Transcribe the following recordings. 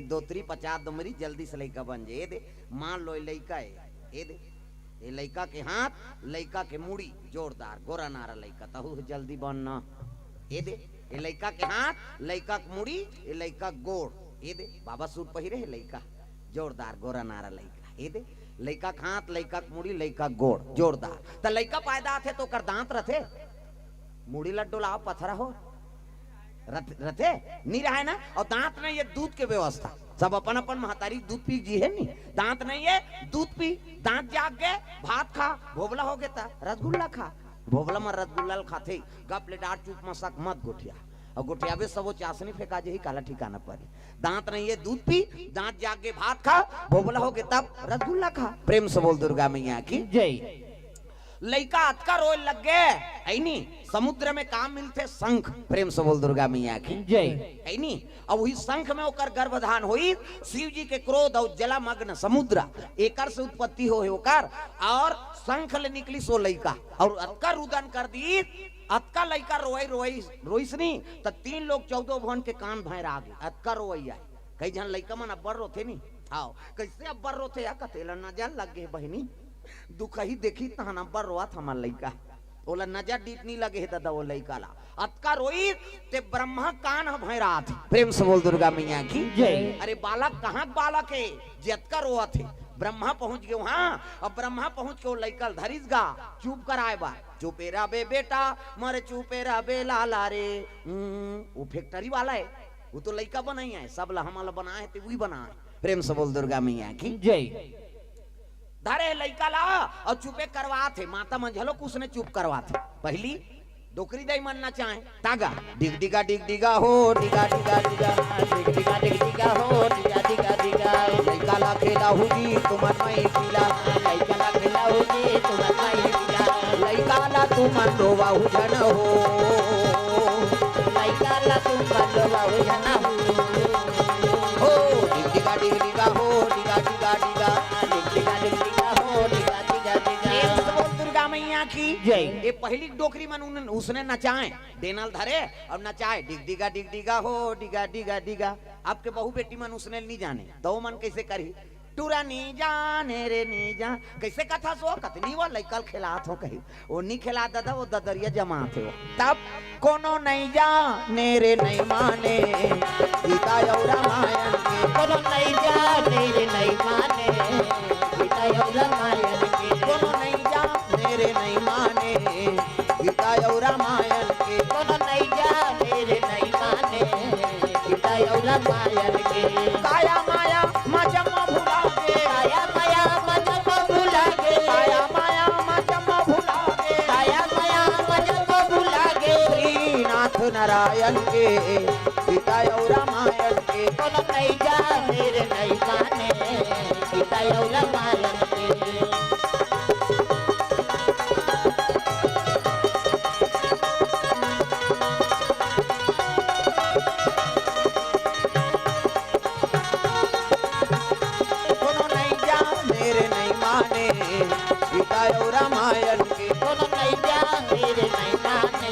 दोतरी 50 दमरी जल्दी से लड़का बन जाए। दे मान लो लड़का है, ये दे ये लड़का के हाथ, लड़का के मुड़ी जोरदार गोरा नारा लड़का तहु जल्दी बनना। ये दे ये लड़का के हाथ, लड़का के मुड़ी, ये लड़का गोड़। ये दे बाबा सूट पहिरे है लड़का जोरदार गोरा नारा लड़का। ये दे लड़का के हाथ, लड़का के मुड़ी, लड़का गोड़ जोरदार। तो लड़का पैदा थे तो कर दांत रथे, मुड़ी लड्डू लाओ पथरा हो रथे नहीं रहा है ना। और दांत नहीं, ये दूध के व्यवस्था सब अपन अपन महतारी दूध पी जी है नहीं। दांत नहीं है, दूध पी, दांत जाग गए भात खा, भोबला हो गया रसगुल्ला खा, भोबला में रसगुल्ला खाते गप ले डाट चुप मसक मत गोठिया। और गोठिया भी सब वो चाशनी फेंका जे ही काला ठिकाना पड़े। दांत नहीं है, दूध पी, दांत जाग गए भात खा, भोबला हो गया तब रसगुल्ला खा। प्रेम से बोल दुर्गा मैया की जय। लइका अतका रोए लग गए ऐनी, समुद्र में काम मिलते शंख। प्रेम से बोल दुर्गा मैया की जय ऐनी। अब वही शंख में होकर गर्भधान हुई, शिव जी के क्रोध और जलमग्न समुद्र एकर से उत्पत्ति हो होकर और शंख ले निकली सो लइका और अतका रुदन कर दी। अतका लइका रोइस नहीं तो 3 लोग 14 भवन के कान भैर आ गए। अतका रोई आए, कई जन लइका मन अब्बर रोथे नहीं। आओ कैसे अब्बर रोथे या कतेला न जान लग गए बहनी दुख ही देखी तहन अब्बर रोआ था हमार लइका ओला नजर डीट नहीं लगे है दादा वो लइका ला अतका रोई ते ब्रह्मा कान भैरा थे। प्रेम से बोल दुर्गा मैया की जय। अरे बालक कहाँ बालक है जे अतका रोआ थे। ब्रह्मा पहुंच गए वहां, अब ब्रह्मा पहुंच के वो लइका धरिस गा चुप कराए बा। चुपेरा बे बेटा मरे चुपेरा बे लाला रे। वो फैक्ट्री वाला है, वो तो लइका बनाई है, सब ला हमारा बनाए है वही बनाए। प्रेम से बोल दुर्गा मैया की जय। धरे लइका ला और चुपे करवा थे, माता मंझलो कुछ ने चुप करवा थे। पहली डोकरी दई मनना चाहे तागा डिग डिगा हो डिगा डिगा डिगा डिग डिगा डिग डिगा हो डिगा डिगा डिगा। लइका ला खेला हुजी तुमन मई पीला, लइका ला खेला हुजी तुमन मई पीला। लइका ला तुमन रोवा हुजन हो, लइका ला तुमन रोवा हुजन हो। डिग डिगा हो डिगा डिगा डिगा डिग डिगा डिग डिगा हो डिगा डिगा डिगा। दुर्गा मैया की जय। ये पहली डोकरी मन उसने नचाए डेनल धरे और नचाए डिग डिगा हो डिगा डिगा डिगा। आपके बहू बेटी मन उसने नहीं जाने तो मन कैसे करी टूरा नी जाने रे नी जा कैसे कथा सो कतनी वो लइकल खिलात हो कही वो नहीं खिला दादा वो ददरिया जमा थे वो। तब कोनो नहीं जाने रे नहीं माने गीता और रामायण के, कोनो नहीं जाने रे नहीं माने गीता और रामायण के, कोनो नहीं जाने रे नहीं माने गीता और रामायण के, कोनो नहीं जाने रे नहीं माने गीता और रामायण के। काया माया मजमा भुला के, काया माया मजमा भुला के, काया माया मजमा भुला के, काया माया मजमा भुला के। श्रीनाथ नारायण के गीता और रामायण के, कोनो नहीं जाने रे नहीं माने गीता और रामायण के। रामायण के, कोनो नहीं जाने रे नहीं माने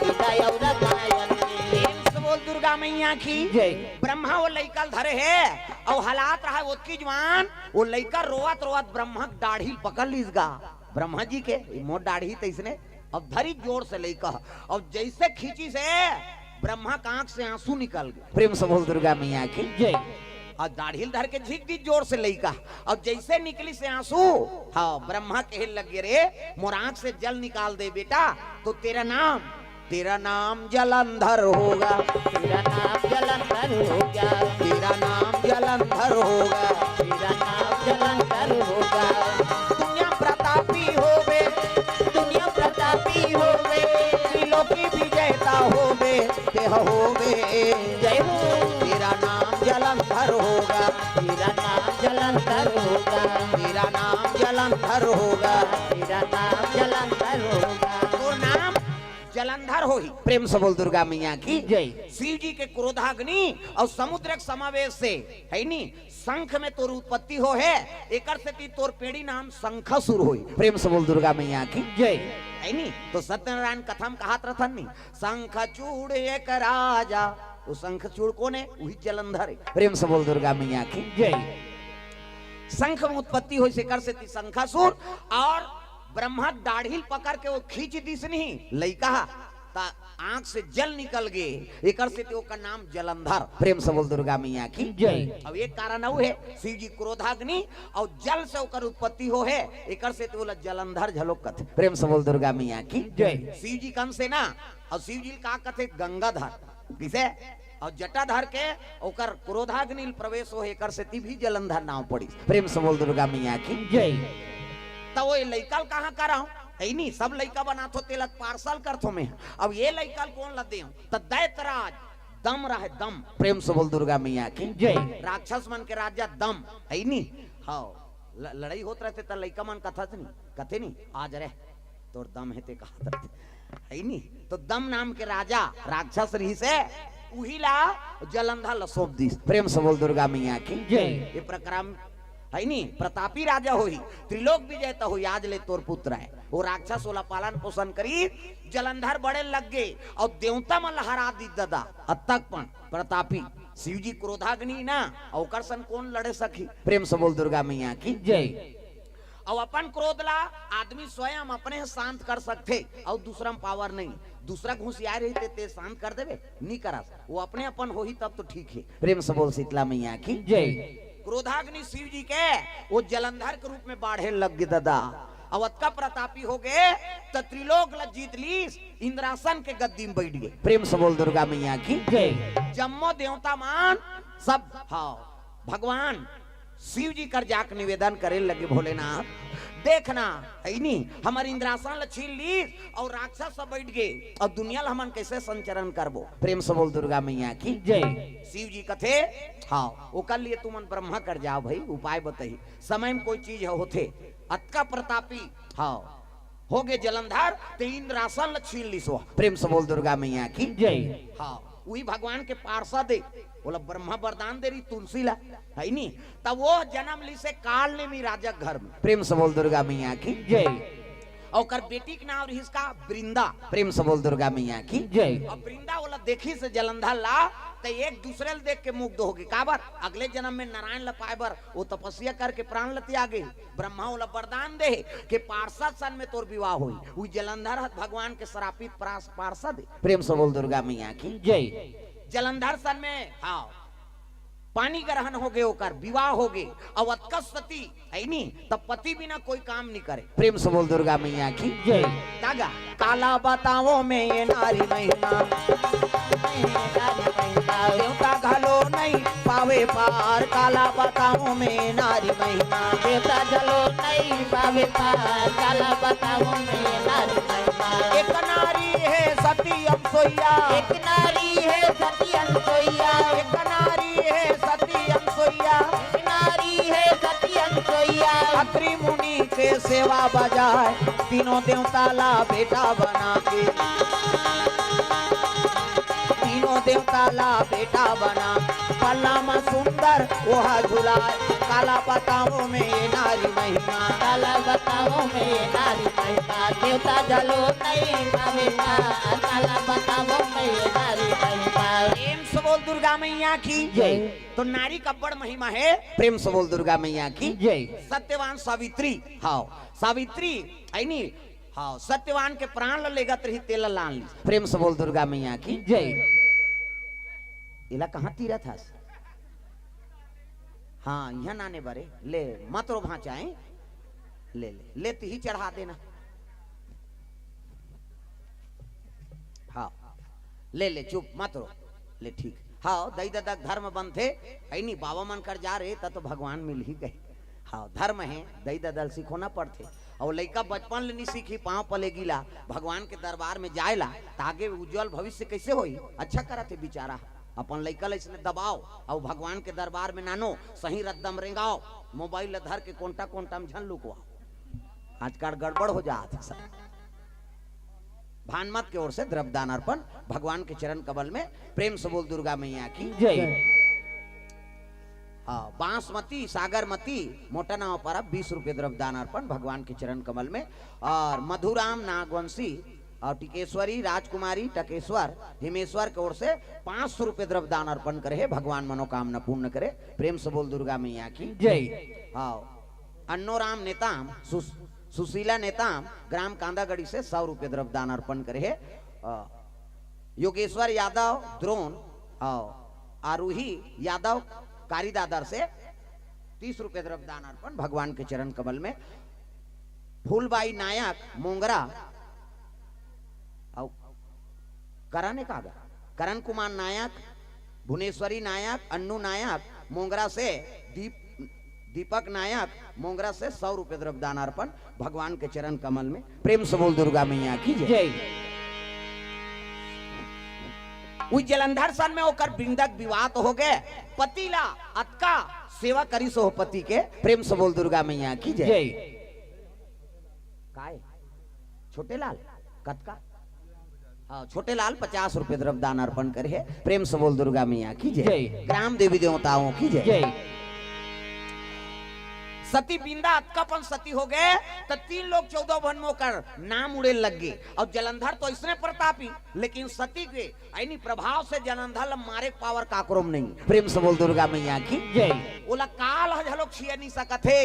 गीता और रामायण के। बोल दुर्गा मैया की जय। ब्रह्मा वो लइका धरे है और हालात रहा वो की जवान वो लइका रोवत रोवत ब्रह्मा दाढ़ी पकड़ लीसगा। ब्रह्मा जी के मोट दाढ़ी तो इसने अब धरी जोर से लइका और जैसे खींची से ब्रह्मा का आंख से आंसू निकल गए। प्रेम से बोल दुर्गा मैया की जय। और दाढ़ी धर के झिक दी जोर से लइका और जैसे निकली से आंसू हाँ ब्रह्मा कहे लगे रे मोर आंख से जल निकाल दे बेटा तो तेरा नाम जलंधर होगा, तेरा नाम जलंधर होगा, तेरा नाम जलंधर होगा, तेरा नाम जलंधर होगा। दुनिया प्रतापी होवे, दुनिया प्रतापी होवे, त्रिलोकी विजेता होवे ते होवे जय हो। तेरा नाम जलंधर होगा, तेरा नाम जलंधर होगा, तेरा नाम जलंधर होगा, तेरा नाम जलंधर होगा। तो नाम जलंधर हो ही। प्रेम से बोल दुर्गा मैया की जय। शिव जी के क्रोधाग्नि और समुद्र के समावेश से है नी शंख में तोर उत्पत्ति हो है एकर से ती तोर पेड़ी नाम शंखासुर होई। प्रेम से बोल दुर्गा मैया की जय है नी। तो सत्यनारायण कथा में कहा रथन नी शंख चूड़ एक राजा वो शंखचूड़ कौन है? वही जलंधर है। प्रेम से बोल दुर्गा मैया की जय। शंख में उत्पत्ति हुई से कर से थी शंखासुर, और ब्रह्मा दाढ़ी पकड़ के वो खींच दिस नहीं लइका ता आंख से जल निकल गए, एक से का नाम जलंधर। प्रेम से बोल दुर्गा मैया की जय। अब एक कारण है शिव जी क्रोधाग्नि और जल से ओकर उत्पत्ति हो है, एक से बोला जलंधर झलोकत। प्रेम से बोल दुर्गा मैया की जय। शिव जी कन से ना, और शिव जी का कथे गंगाधर किसे, और जटाधर के ओकर क्रोधाग्नि प्रवेश हो, एक से भी जलंधर नाम पड़ी। प्रेम से बोल दुर्गा मैया की जय। तो वो लइकल कहाँ करा नहीं, सब लइका बनात हो तिलक पार्सल करथो में। अब ये लइकल कौन लदे हो? तो दैतराज दम रहे दम। प्रेम से बोल दुर्गा मैया की जय। राक्षस मन के राजा दम है नी, हाँ लड़ाई होत रहते त लइका मन कथत नहीं, कथे नहीं आज रे तोर दम है ते कहत रहते है नी। तो दम नाम के राजा राक्षस रही से उही ला जलंधर लसोप दिस। प्रेम से बोल दुर्गा मैया की जय। ये प्रक्रम है नी, प्रतापी राजा होई, त्रिलोक विजय तो होई, आज ले तोर पुत्र है। वो राक्षस वाला पालन पोषण करी, जलंधर बड़े लग गए और देवता मन हरा दी दादा अतक पण प्रतापी शिव जी क्रोधाग्नि ना औकरसन कौन लड़े सकी। प्रेम से बोल दुर्गा मैया की जय। और अपन क्रोध ला आदमी स्वयं अपने शांत कर सकते, और दूसरा में पावर नहीं, दूसरा घुसियार रहते ते शांत कर देवे नहीं करा, वो अपने अपन हो ही तब तो ठीक है। प्रेम से बोल शीतला मैया की जय। क्रोधाग्नि शिव जी के वो जलंधर के रूप में बाढ़े लग गए दादा, अवध का प्रतापी हो गए, तो त्रिलोक ला जीत ली, इंद्रासन के गद्दी में बैठ गए। प्रेम से बोल दुर्गा मैया की जय। जम्मो देवता मान सब हाँ भगवान शिव जी कर जाक निवेदन करे लगे, भोलेनाथ देखना है नी हमारे इंद्रासन छीन ली और राक्षस सब बैठ गए, और दुनिया हमन कैसे संचरण करबो। प्रेम से बोल दुर्गा मैया की जय। शिव जी कथे हाँ वो कर लिए तुमन ब्रह्मा कर जाओ भाई, उपाय बताई समय में कोई चीज होते। अतका प्रतापी हाँ हो गए जलंधर, तो इंद्रासन छीन ली सो। प्रेम से बोल दुर्गा मैया की जय। हाँ वही भगवान के पार्षद बोला ब्रह्मा वरदान दे रही तुलसी ला है नी, तब वो जन्म ली से काल ने मी राजा घर में। प्रेम से बोल दुर्गा मैया की जय। और कर बेटी के नाम रही इसका वृंदा। प्रेम से बोल दुर्गा मैया की जय। और वृंदा वाला देखी से जलंधर ला तो एक दूसरे देख के मुग्ध होगी, काबर अगले जन्म में नारायण ला पाएबर वो तपस्या करके प्राण लती आ गई। ब्रह्मा वाला वरदान दे के पार्षद सन में तोर विवाह हुई, वो जलंधर भगवान के श्रापित पार्षद। प्रेम से बोल दुर्गा मैया की जय। जलंधर सन में हाँ पानी ग्रहण हो गए, होकर विवाह हो गए, अवध का सती है नी, तब पति बिना कोई काम नहीं करे। प्रेम से बोल दुर्गा मैया की जय। तागा काला बताओ में ये नारी महिमा, देवता घलो नहीं पावे पार, काला बताओ में नारी महिमा, देवता घलो नहीं पावे पार, काला बताओ में नारी महिमा। एक नारी है सती अनसुईया, एक नारी है सती अनसुईया, एक नारी है सती अनसुईया, एक नारी है सती अनसुईया। अत्रि मुनि के सेवा बजाए, तीनों देवता ला बेटा बना के, तीनों देवता ला बेटा बना, पल्ला सुंदर वहा झुलाए, काला बताओ में ये नारी महिमा, काला बताओ में ये नारी महिमा, देवता जलो नहीं पावे पार, काला बताओ में ये नारी महिमा। प्रेम से बोल दुर्गा मैया की जय। तो नारी का बड़ महिमा है। प्रेम से बोल दुर्गा मैया की जय। सत्यवान सावित्री हाँ सावित्री है नी हाँ सत्यवान के प्राण लेगत रही तेल लान ली। प्रेम से बोल दुर्गा मैया की जय। इला कहाँ तीरा था हाँ यहाँ नाने बरे ले मत रो भाचाए ले ले लेती ही चढ़ा देना हाँ ले ले चुप मत रो ले ठीक हाँ दई ददक धर्म बंद थे है नहीं बाबा मन कर जा रहे तो भगवान मिल ही गए हाँ धर्म है दई ददल सीखोना पड़ते और लड़का बचपन ले नहीं सीखी पाँव पलेगी ला भगवान के दरबार में जाएला तागे उज्जवल भविष्य कैसे होई अच्छा करा थे बेचारा अपन लड़का इसने दबाओ और भगवान के दरबार में नानो सही रद्दम रेंगाओ मोबाइल धर के कोंटा कोंटा में झन लुकवाओ आजकल गड़बड़ हो जाता सब भानमत की ओर से द्रव्यदान अर्पण भगवान के चरण कमल में प्रेम से बोल दुर्गा मैया की जय। बांसमती सागरमती मोटा नाव पर 20 रुपए द्रव्यदान अर्पण भगवान के चरण कमल में और मधुराम नागवंशी और टिकेश्वरी राजकुमारी टकेश्वर हिमेश्वर की ओर से 500 रुपए द्रव्य दान अर्पण करे, भगवान मनोकामना पूर्ण करे। प्रेम से बोल दुर्गा मैया की जय। हाँ, अन्नोराम नेताम सुशीला नेताम ग्राम कांदागढ़ी से 100 रुपए द्रव्य दान अर्पण करे है। योगेश्वर यादव द्रोण और आरूही यादव कारीदादर से 30 रुपए द्रव्य दान अर्पण भगवान के चरण कमल में। फूलबाई नायक मोंगरा और करण कुमार नायक, भुवनेश्वरी नायक, अन्नू नायक मोंगरा से, दीपक नायक मोंगरा से 100 रुपए द्रव्य दान अर्पण भगवान के चरण कमल में। प्रेम से बोल दुर्गा मैया की जय। उस जलंधर सन में होकर बिंदक विवाद हो गए, पतिला अतका सेवा करी सो पति के। प्रेम से बोल दुर्गा मैया की जय। काय छोटे लाल कतका, हाँ छोटे लाल 50 रुपए द्रव्य दान अर्पण करे है। प्रेम से बोल दुर्गा मैया की जय। ग्राम देवी देवताओं की जय। सती बिंदा अतकापन सती हो गए तो 3 लोग 14 भनमों कर नाम उड़े लग गए। और जलंधर तो इसने प्रतापी, लेकिन सती के ऐनी प्रभाव से जलंधर मारे पावर काकरोम नहीं। प्रेम से बोल दुर्गा मैया की जय। बोला काल हजलोग छिए नहीं सकते,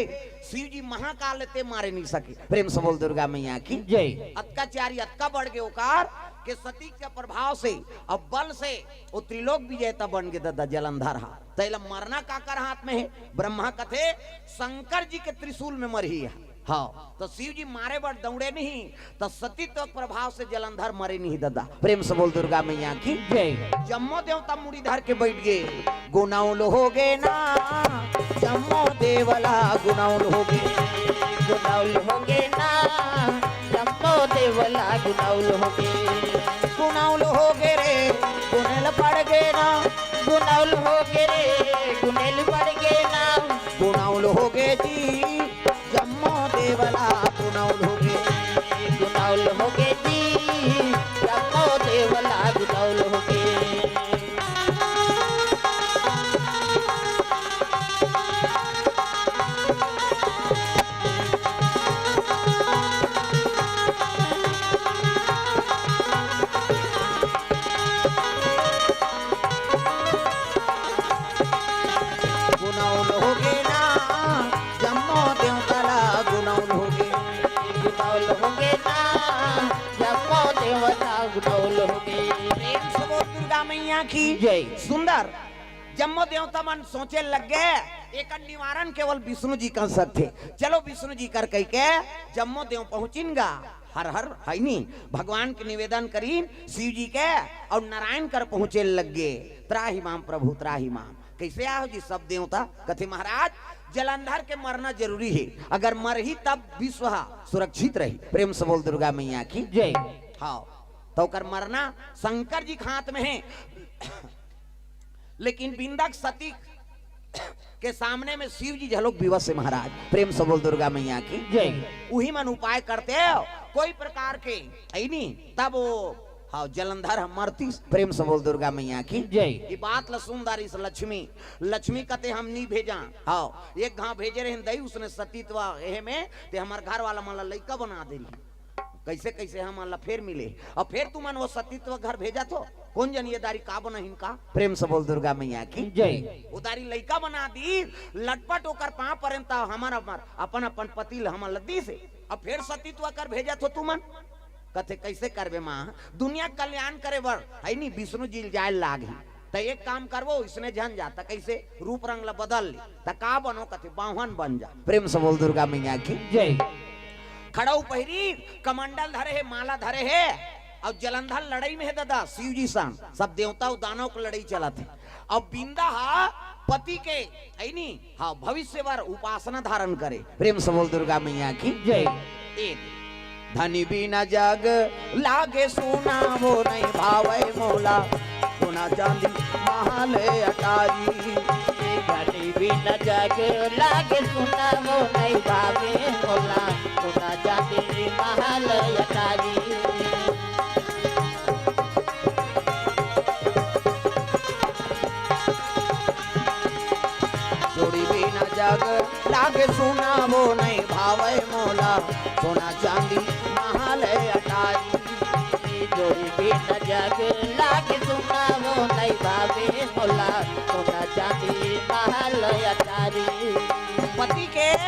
शिव जी महाकाल लेते मारे नहीं सके। प्रेम से बोल दुर्गा मैया की जय। अत्याचारी अतका बढ़ गए ओकार के सती के प्रभाव से अब बल से वो त्रिलोक विजेता बन गए दादा जलंधर। हा तैला मरना काकर हाथ में है, ब्रह्मा कथे शंकर जी के त्रिशूल में मरी है। हाँ तो शिव जी मारे बड़ दौड़े नहीं, तो सती तो प्रभाव से जलंधर मरे नहीं दादा। प्रेम से बोल दुर्गा मैया की जय। जम्मो देवता मुड़ी धर के बैठ गए, गुनाउल हो गए ना जम्मो देवला, गुनाउल हो गए, गुनाउल हो गए ना जम्मो देवला, गुनाउल हो गए, गुनाउल हो गए रे गुनेल पड़ गए ना, गुनाउल हो गए रे गुनेल पड़ गए ना, गुनाउल हो गए जी जम्मो देवला, गुनाउल हो गए, गुनाउल हो गए जी जम्मो देवला, गुनाउल हो गए। की जय। सुंदर जम्मो देवता मन सोचे लग गए एक निवारण केवल विष्णु जी कर सकते। चलो विष्णु जी कर कह के जम्मो देव पहुंचिनगा, हर हर है नी भगवान के निवेदन करीन शिव जी के, और नारायण कर पहुंचे लग गए। त्राही माम प्रभु त्राही माम। कैसे आओ जी सब देवता कथे महाराज जलंधर के मरना जरूरी है, अगर मर ही तब विश्व सुरक्षित रही। प्रेम से बोल दुर्गा मैया की जय। हाँ तो कर मरना शंकर जी के हाथ में है, लेकिन बिंदक सती के सामने में शिव जी झलोक विवश है महाराज। प्रेम से बोल दुर्गा मैया की जय। वही मन उपाय करते हो कोई प्रकार के नहीं, तब वो हाँ जलंधर हम मरती। प्रेम से बोल दुर्गा मैया की जय। ये बात लसुंदारी से लक्ष्मी लक्ष्मी कहते हम नहीं भेजा। हाँ एक घाव भेजे रहे दई उसने सतीत्व एहे में ते हमार घर वाला माला लड़का बना दे रही। कैसे कैसे हम अल्लाह फिर मिले, और फिर तुमन वो सतीत्व घर भेजा तो कौन जन ये दारी का बना इनका। प्रेम से बोल दुर्गा मैया की जय। उदारी लड़का बना दी, लटपट होकर पांव पर्यंत हमारा अपन अपन पति हम लद्दी से, अब फिर सतीत्व कर भेजा तो तुमन कथे कैसे करबे माँ, दुनिया कल्याण करे बर है नी विष्णु जी जाए लागी। तो एक काम करवो इसने जन जाता कैसे रूप रंग ला बदल ली, तो का बनो कथे बाहन बन जा। प्रेम से बोल दुर्गा मैया की जय। खड़ाऊ पहरी कमंडल धरे है, माला धरे है, और जलंधर लड़ाई में है दादा शिव जी संग सब देवता दानव को लड़ाई चला थे। अब बिंदा हा पति के ऐनी हाँ भविष्य वर उपासना धारण करे। प्रेम से बोल दुर्गा मैया की जय। धनी बिना जग लागे सोना वो नहीं भावे मोला, सोना चांदी महल अटारी, धनी बिना जग लागे सोना वो नहीं भावे मोला, सोना चांदी महल अटारी। जोड़ी बिना जग लागे सोना वो नहीं भावे मोला, सोना चांदी महल अटारी। जग लागे सुना वो नहीं भावे मोला सोना चांदी महल अटारी